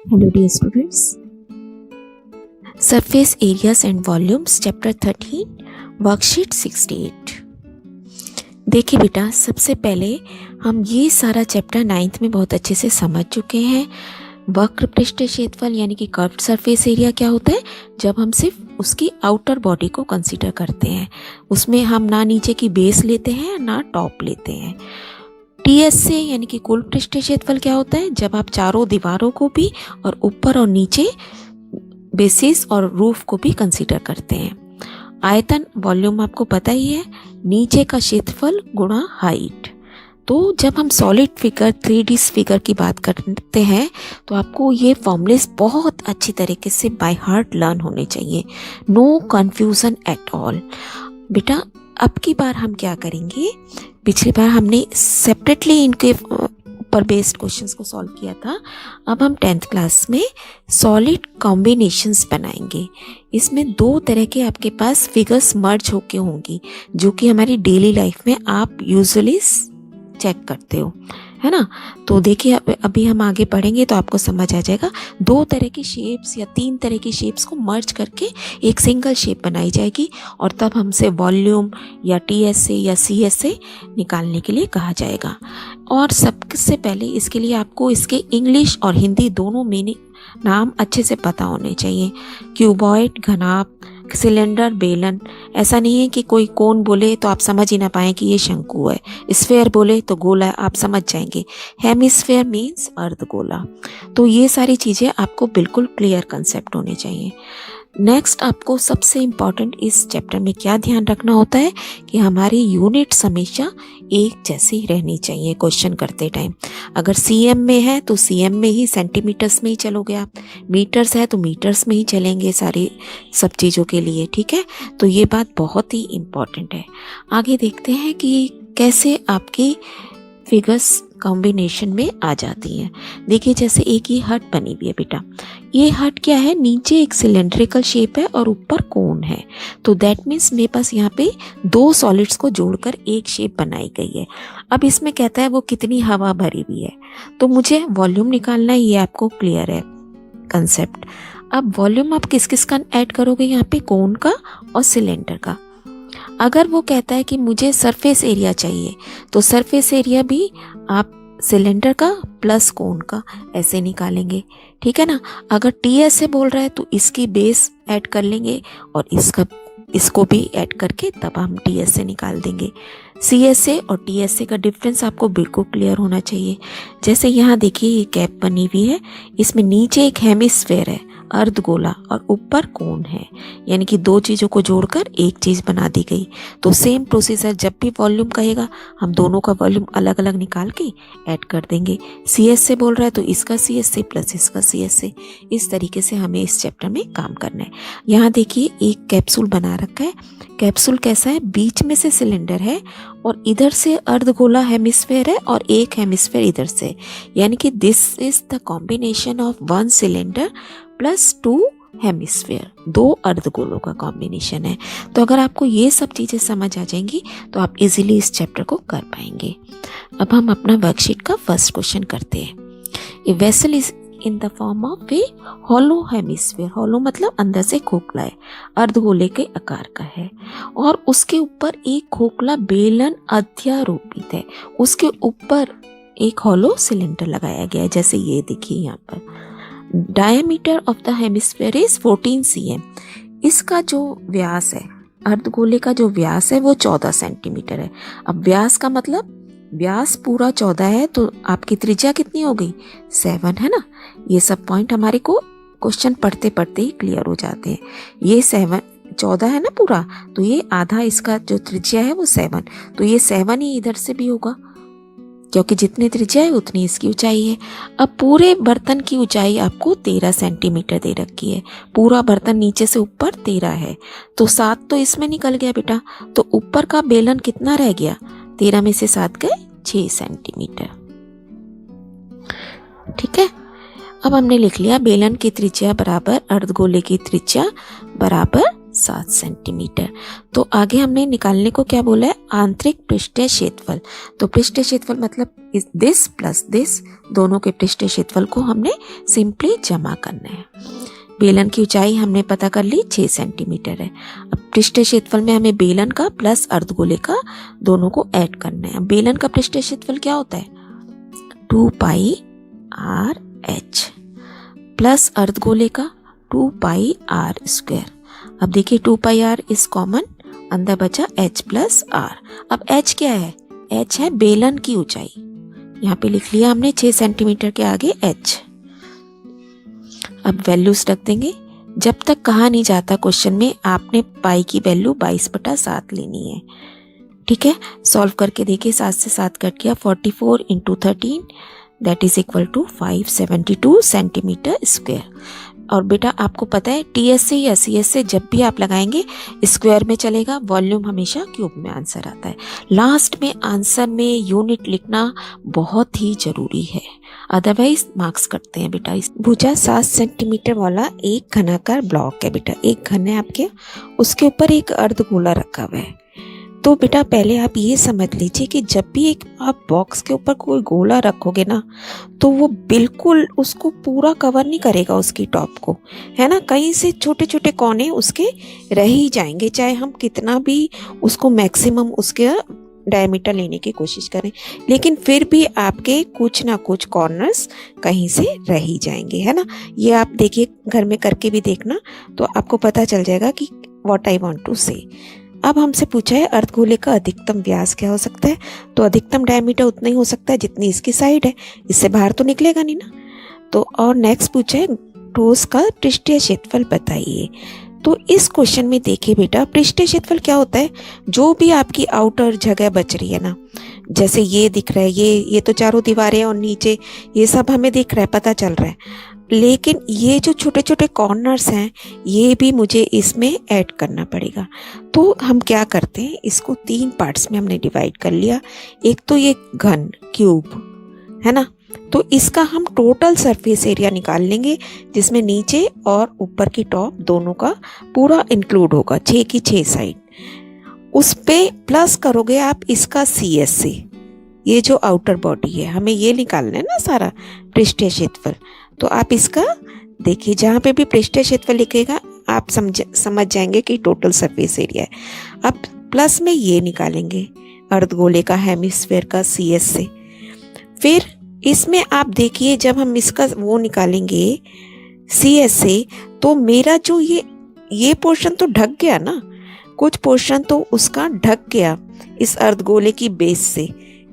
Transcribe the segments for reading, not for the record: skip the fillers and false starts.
Hello dear students. Surface areas and volumes chapter 13 worksheet 68. देखिए बेटा, सबसे पहले हम ये सारा चैप्टर 9th में बहुत अच्छे से समझ चुके हैं। वक्र पृष्ठीय क्षेत्रफल यानी कि कर्व्ड सरफेस एरिया क्या होता है, जब हम सिर्फ उसकी आउटर बॉडी को कंसीडर करते हैं। उसमें हम ना नीचे की बेस लेते हैं ना टॉप लेते हैं। टीएस से यानी कि कुल पृष्ठीय क्षेत्रफल क्या होता है, जब आप चारों दीवारों को भी और ऊपर और नीचे बेसिस और रूफ को भी कंसीडर करते हैं। आयतन वॉल्यूम आपको पता ही है, नीचे का क्षेत्रफल गुणा हाइट। तो जब हम सॉलिड फिगर 3D फिगर की बात करते हैं तो आपको ये फॉर्मूलेस बहुत अच्छी तरीके से बाय हार्ट लर्न होने चाहिए, नो कन्फ्यूज़न एट ऑल। बेटा अब की बार हम क्या करेंगे, पिछली बार हमने सेपरेटली इनके ऊपर बेस्ड क्वेश्चंस को सॉल्व किया था। अब हम 10th क्लास में सॉलिड कॉम्बिनेशंस बनाएंगे। इसमें दो तरह के आपके पास फिगर्स मर्ज होके होंगी, जो कि हमारी डेली लाइफ में आप यूजुअली चेक करते हो, है ना। तो देखिए अभी हम आगे पढ़ेंगे तो आपको समझ आ जाएगा। दो तरह की शेप्स या तीन तरह की शेप्स को मर्ज करके एक सिंगल शेप बनाई जाएगी और तब हमसे वॉल्यूम या टीएस से या सीएस से निकालने के लिए कहा जाएगा। और सबसे पहले इसके लिए आपको इसके इंग्लिश और हिंदी दोनों मीनिंग नाम अच्छे से पता होने चाहिए। क्यूबॉइड, घनाभ, सिलेंडर, बेलन। ऐसा नहीं है कि कोई कोन बोले तो आप समझ ही ना पाए कि ये शंकु है, स्फेयर बोले तो गोला आप समझ जाएंगे, हेमिस्फेयर मीन्स अर्धगोला। तो ये सारी चीज़ें आपको बिल्कुल क्लियर कंसेप्ट होने चाहिए। नेक्स्ट आपको सबसे इम्पॉर्टेंट इस चैप्टर में क्या ध्यान रखना होता है कि हमारी यूनिट्स हमेशा एक जैसी रहनी चाहिए क्वेश्चन करते टाइम। अगर सीएम में है तो सीएम में ही, सेंटीमीटर्स में ही चलोगे आप, मीटर्स है तो मीटर्स में ही चलेंगे सारी सब चीज़ों के लिए, ठीक है। तो ये बात बहुत ही इम्पॉर्टेंट है। आगे देखते हैं कि कैसे आपकी फिगर्स कॉम्बिनेशन में आ जाती हैं। देखिए जैसे एक ही हट बनी हुई है बेटा, ये हट क्या है, नीचे एक सिलेंड्रिकल शेप है और ऊपर कोन है। तो दैट मीन्स मेरे पास यहाँ पे दो सॉलिड्स को जोड़कर एक शेप बनाई गई है। अब इसमें कहता है वो कितनी हवा भरी हुई है, तो मुझे वॉल्यूम निकालना है, ये आपको क्लियर है कंसेप्ट। अब वॉल्यूम आप किस किस का ऐड करोगे, यहाँ पे कोन का और सिलेंडर का। अगर वो कहता है कि मुझे सरफेस एरिया चाहिए तो सरफेस एरिया भी आप सिलेंडर का प्लस कोन का ऐसे निकालेंगे, ठीक है ना। अगर टीएस से बोल रहा है तो इसकी बेस ऐड कर लेंगे और इसको भी ऐड करके तब हम टीएस से निकाल देंगे। सीएस से और टीएस से का डिफरेंस आपको बिल्कुल क्लियर होना चाहिए। जैसे यहाँ देखिए ये कैप बनी हुई है, इसमें नीचे एक हेमिस्फेयर है अर्धगोला और ऊपर कोन है, यानी कि दो चीज़ों को जोड़कर एक चीज़ बना दी गई। तो सेम प्रोसीजर, जब भी वॉल्यूम कहेगा हम दोनों का वॉल्यूम अलग अलग निकाल के ऐड कर देंगे। सीएस से बोल रहा है तो इसका सीएस से प्लस इसका सीएस से। इस तरीके से हमें इस चैप्टर में काम करना है। यहाँ देखिए एक कैप्सूल बना रखा है। कैप्सूल कैसा है, बीच में से सिलेंडर है और इधर से अर्धगोला हेमिस्फेयर है और एक हेमिस्फेयर इधर से, यानी कि this is the combination of one cylinder plus two hemisphere, दो अर्धगोलों का कॉम्बिनेशन है। तो अगर आपको ये सब चीज़ें समझ आ जाएंगी तो आप इजीली इस चैप्टर को कर पाएंगे। अब हम अपना वर्कशीट का फर्स्ट क्वेश्चन करते हैं। A vessel is in the form of A hollow hemisphere, hollow मतलब अंदर से खोखला है, अर्धगोले के आकार का है और उसके ऊपर एक खोखला बेलन अध्यारोपित है। उसके ऊपर एक हॉलो सिलेंडर लगाया गया है, जैसे ये देखिए यहाँ पर। Diameter of the hemisphere is 14 cm। इसका जो व्यास है, अर्धगोले का जो व्यास है वो 14 सेंटीमीटर है। अब व्यास का मतलब, व्यास पूरा 14 है तो आपकी त्रिज्या कितनी हो गई, 7, है ना। ये सब पॉइंट हमारे को क्वेश्चन पढ़ते पढ़ते ही क्लियर हो जाते हैं। ये 14 है ना पूरा, तो ये आधा इसका जो त्रिज्या है वो 7, तो ये 7 ही इधर से भी होगा, क्योंकि जितनी त्रिज्या है उतनी इसकी ऊंचाई है। अब पूरे बर्तन की ऊंचाई आपको 13 सेंटीमीटर दे रखी है। पूरा बर्तन नीचे से ऊपर 13 है, तो 7 तो इसमें निकल गया बेटा। तो ऊपर का बेलन कितना रह गया, 13 में से 7 गए 6 सेंटीमीटर, ठीक है। अब हमने लिख लिया बेलन की त्रिज्या बराबर अर्धगोले की त्रिज्या बराबर 7 सेंटीमीटर। तो आगे हमने निकालने को क्या बोला है, आंतरिक पृष्ठीय क्षेत्रफल। तो पृष्ठीय क्षेत्रफल मतलब दिस प्लस दिस, दोनों के पृष्ठीय क्षेत्रफल को हमने सिंपली जमा करना है। बेलन की ऊंचाई हमने पता कर ली 6 सेंटीमीटर है। अब पृष्ठीय क्षेत्रफल में हमें बेलन का प्लस अर्धगोले का दोनों को ऐड करना है। अब बेलन का पृष्ठीय क्षेत्रफल क्या होता है, 2 पाई आर एच प्लस अर्धगोले का 2 पाई आर स्क्वायर। अब देखिए 2 पाई आर इस कॉमन, अंदर बचा h प्लस आर। अब h क्या है, h है बेलन की ऊंचाई, यहाँ पे लिख लिया हमने 6 सेंटीमीटर के आगे h। अब वैल्यूज रख देंगे। जब तक कहा नहीं जाता क्वेश्चन में, आपने पाई की वैल्यू 22/7 लेनी है। ठीक है, सॉल्व करके देखिए, 7 से 7 कट गया, 44 × 13 that is equal to 572 centimetre square. और बेटा आपको पता है टीएस से या सीएस से जब भी आप लगाएंगे स्क्वायर में चलेगा, वॉल्यूम हमेशा क्यूब में आंसर आता है। लास्ट में आंसर में यूनिट लिखना बहुत ही जरूरी है, अदरवाइज मार्क्स कटते हैं बेटा। भुजा 7 सेंटीमीटर वाला एक घनाकार ब्लॉक है बेटा, एक घन है आपके, उसके ऊपर एक अर्धगोला रखा हुआ है। तो बेटा पहले आप ये समझ लीजिए कि जब भी एक आप बॉक्स के ऊपर कोई गोला रखोगे ना, तो वो बिल्कुल उसको पूरा कवर नहीं करेगा, उसकी टॉप को, है ना, कहीं से छोटे छोटे कोने उसके रह ही जाएंगे, चाहे हम कितना भी उसको मैक्सिमम उसके डायमीटर लेने की कोशिश करें, लेकिन फिर भी आपके कुछ ना कुछ कॉर्नर्स कहीं से रह ही जाएंगे, है ना। ये आप देखिए घर में करके भी देखना, तो आपको पता चल जाएगा कि व्हाट आई वांट टू से। अब हमसे पूछा है अर्धगोले का अधिकतम व्यास क्या हो सकता है, तो अधिकतम डायमीटर उतना ही हो सकता है जितनी इसकी साइड है, इससे बाहर तो निकलेगा नहीं ना। तो और नेक्स्ट पूछा है ठोस का पृष्ठीय क्षेत्रफल बताइए। तो इस क्वेश्चन में देखिए बेटा, पृष्ठीय क्षेत्रफल क्या होता है, जो भी आपकी आउटर जगह बच रही है ना, जैसे ये दिख रहा है, ये तो चारों दीवारें और नीचे ये सब हमें दिख रहा है, पता चल रहा है, लेकिन ये जो छोटे छोटे कॉर्नर्स हैं ये भी मुझे इसमें ऐड करना पड़ेगा। तो हम क्या करते हैं, इसको 3 पार्ट्स में हमने डिवाइड कर लिया। एक तो ये घन क्यूब है ना, तो इसका हम टोटल सरफेस एरिया निकाल लेंगे, जिसमें नीचे और ऊपर की टॉप दोनों का पूरा इंक्लूड होगा, 6 की 6 साइड। उस पे प्लस करोगे आप इसका CS से, ये जो आउटर बॉडी है हमें ये निकालना है ना सारा पृष्ठीय क्षेत्रफल। तो आप इसका देखिए, जहाँ पे भी पृष्ठीय क्षेत्रफल लिखेगा आप समझ जाएंगे कि टोटल सरफेस एरिया है। अब प्लस में ये निकालेंगे अर्धगोले का हेमिस्फेयर का CS से। फिर इसमें आप देखिए जब हम इसका वो निकालेंगे CS से, तो मेरा जो ये पोर्शन तो ढक गया ना, कुछ पोर्शन तो उसका ढक गया इस अर्धगोले की बेस से,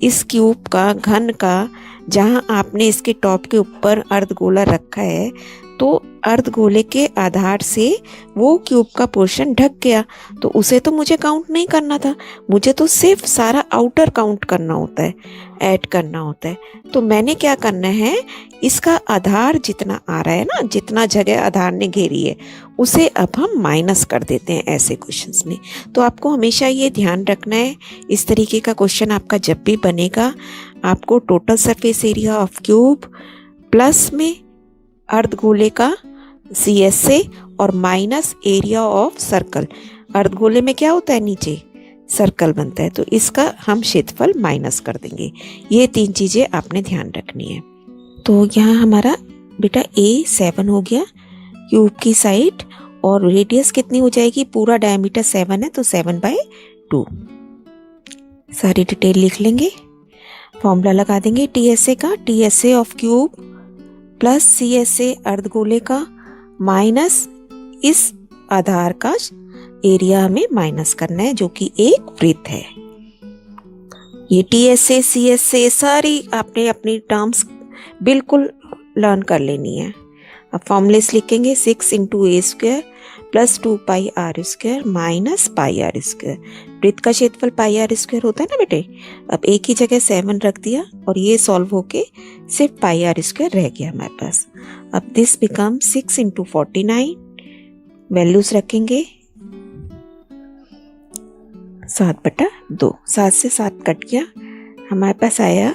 इस क्यूब का घन का, जहां आपने इसके टॉप के ऊपर अर्धगोला रखा है, तो अर्धगोले के आधार से वो क्यूब का पोर्शन ढक गया, तो उसे तो मुझे काउंट नहीं करना था, मुझे तो सिर्फ सारा आउटर काउंट करना होता है, ऐड करना होता है। तो मैंने क्या करना है, इसका आधार जितना आ रहा है ना, जितना जगह आधार ने घेरी है, उसे अब हम माइनस कर देते हैं ऐसे क्वेश्चंस में। तो आपको हमेशा ये ध्यान रखना है, इस तरीके का क्वेश्चन आपका जब भी बनेगा, आपको total surface area of cube plus में अर्धगोले का CS से और माइनस एरिया ऑफ सर्कल। अर्धगोले में क्या होता है, नीचे सर्कल बनता है, तो इसका हम क्षेत्रफल माइनस कर देंगे। ये 3 चीज़ें आपने ध्यान रखनी है। तो यहाँ हमारा बेटा A7 हो गया क्यूब की साइड, और रेडियस कितनी हो जाएगी, पूरा डायमीटर 7 है तो 7/2। सारी डिटेल लिख लेंगे, फॉर्मूला लगा देंगे TSA का, TSA of cube plus CSA अर्धगोले का माइनस इस आधार का एरिया हमें माइनस करना है, जो कि एक वृत्त है। ये TSA CSA सारी आपने अपनी टर्म्स बिल्कुल लर्न कर लेनी है। अब फॉर्मूलेस लिखेंगे, 6 × A² प्लस 2 पाई R square minus pi R square. वृत्त का क्षेत्रफल पाई R स्क्वायर होता है ना बेटे। अब एक ही जगह 7 रख दिया और ये सॉल्व होके सिर्फ पाई R स्क्वायर रह गया हमारे पास। अब दिस बिकम 6 × 49, वैल्यूज रखेंगे 7/2। 7 से 7 कट गया, हमारे पास आया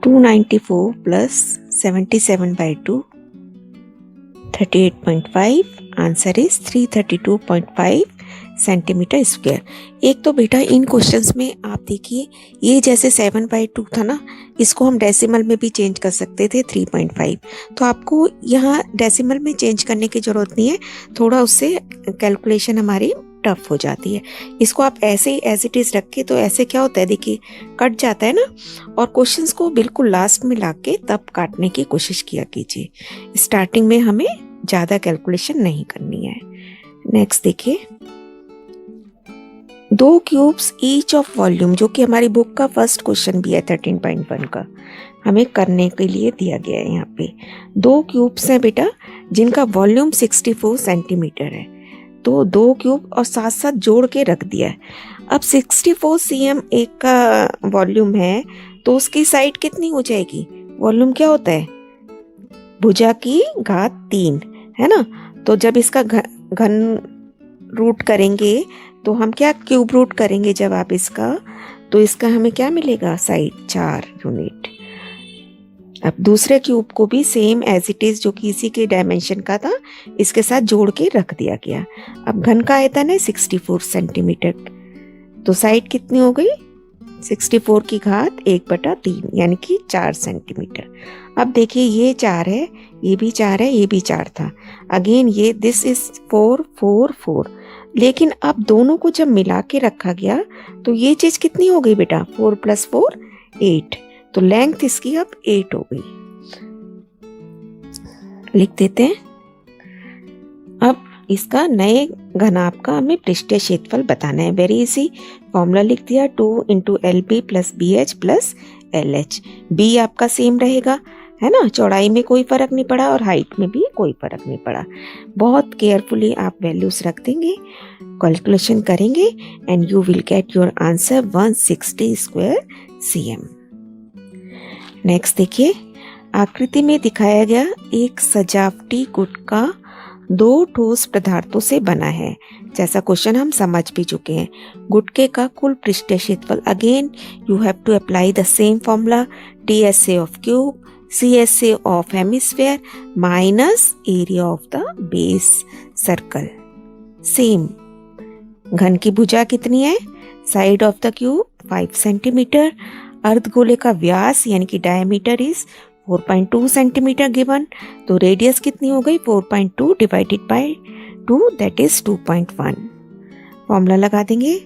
294 plus 77/2 38.5, answer is 332.5 centimetre square. एक तो बेटा इन क्वेश्चंस में आप देखिए, ये जैसे 7/2 था ना, इसको हम डेसिमल में भी चेंज कर सकते थे 3.5, तो आपको यहाँ डेसिमल में चेंज करने की ज़रूरत नहीं है, थोड़ा उससे कैलकुलेशन हमारी टफ हो जाती है। इसको आप ऐसे ही एज इट इज़ रख के, तो ऐसे क्या होता है देखिए, कट जाता है ना, और क्वेश्चंस को बिल्कुल लास्ट में ला के तब काटने की कोशिश किया कीजिए। स्टार्टिंग में हमें ज़्यादा कैलकुलेशन नहीं करनी है। नेक्स्ट देखिए, 2 क्यूब्स ईच ऑफ वॉल्यूम, जो कि हमारी बुक का फर्स्ट क्वेश्चन भी है 13.1 का, हमें करने के लिए दिया गया है। यहाँ पे 2 क्यूब्स हैं बेटा जिनका वॉल्यूम 64 सेंटीमीटर है, तो 2 क्यूब और साथ साथ जोड़ के रख दिया है। अब 64 cm एक का वॉल्यूम है, तो उसकी साइड कितनी हो जाएगी? वॉल्यूम क्या होता है? भुजा की घात 3, है ना। तो जब इसका घन रूट करेंगे तो हम क्या क्यूब रूट करेंगे जब आप इसका, तो इसका हमें क्या मिलेगा? Side 4 unit. अब दूसरे क्यूब को भी सेम एज इट इज, जो कि इसी के डायमेंशन का था, इसके साथ जोड़ के रख दिया गया। अब घन का आयतन है 64 सेंटीमीटर, तो साइड कितनी हो गई? 64 की घात 1/3, यानी कि 4 सेंटीमीटर। अब देखिए ये 4 है, ये भी 4 है, ये भी 4 था। अगेन ये दिस इज 4 4 4, लेकिन अब दोनों को जब मिला के रखा गया तो ये चीज कितनी हो गई बेटा? 4 + 4 8, तो लेंथ इसकी अब 8 हो गई। लिख देते हैं। अब इसका नए घनाभ का हमें पृष्ठीय क्षेत्रफल बताना है। वेरी इजी, फॉर्मूला लिख दिया, 2 × LB + BH + LH। B आपका सेम रहेगा, है ना, चौड़ाई में कोई फर्क नहीं पड़ा और हाइट में भी कोई फर्क नहीं पड़ा। बहुत केयरफुली आप वैल्यूज रख देंगे, कैलकुलेशन करेंगे, and you will get your answer 160 square cm। Next देखिए, आकृति में दिखाया गया एक सजावटी गुटका 2 ठोस पदार्थों से बना है। जैसा क्वेश्चन हम समझ भी चुके हैं। गुटके का कुल पृष्ठीय क्षेत्रफल, again you have to apply the same formula, TSA of cube, CSA of hemisphere minus area of the base circle. Same. घन की भुजा कितनी है? Side of the cube 5 centimetre. अर्धगोले का व्यास यानी कि डायमीटर इज 4.2 सेंटीमीटर गिवन, तो रेडियस कितनी हो गई? 4.2 divided by 2, that is 2.1। Formula लगा देंगे,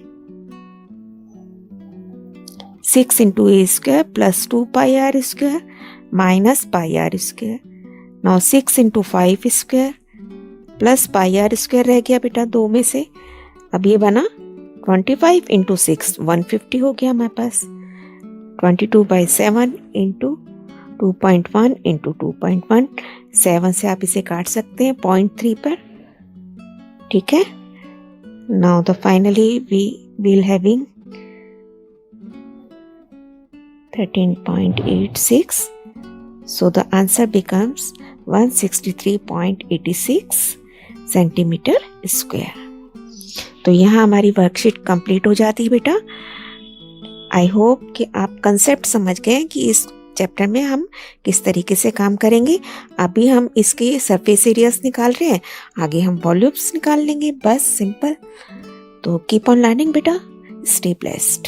6 × A² + 2πr² minus πr²। Now 6 × 5² + πr² रह गया बेटा 2 में से। अब ये बना 25 × 6, 150 हो गया हमारे पास। 22/7 × 2.1 × 2.1, 7 से आप इसे काट सकते हैं 0.3 पर, ठीक है। Now the finally we will having 13.86, so the answer becomes 163.86 centimetre square. तो यहाँ हमारी वर्कशीट कंप्लीट हो जाती है बेटा। आई होप कि आप कंसेप्ट समझ गए कि इस चैप्टर में हम किस तरीके से काम करेंगे। अभी हम इसके सरफेस एरियाज निकाल रहे हैं, आगे हम वॉल्यूम्स निकाल लेंगे, बस सिंपल। तो कीप ऑन लर्निंग बेटा, स्टे ब्लेस्ड।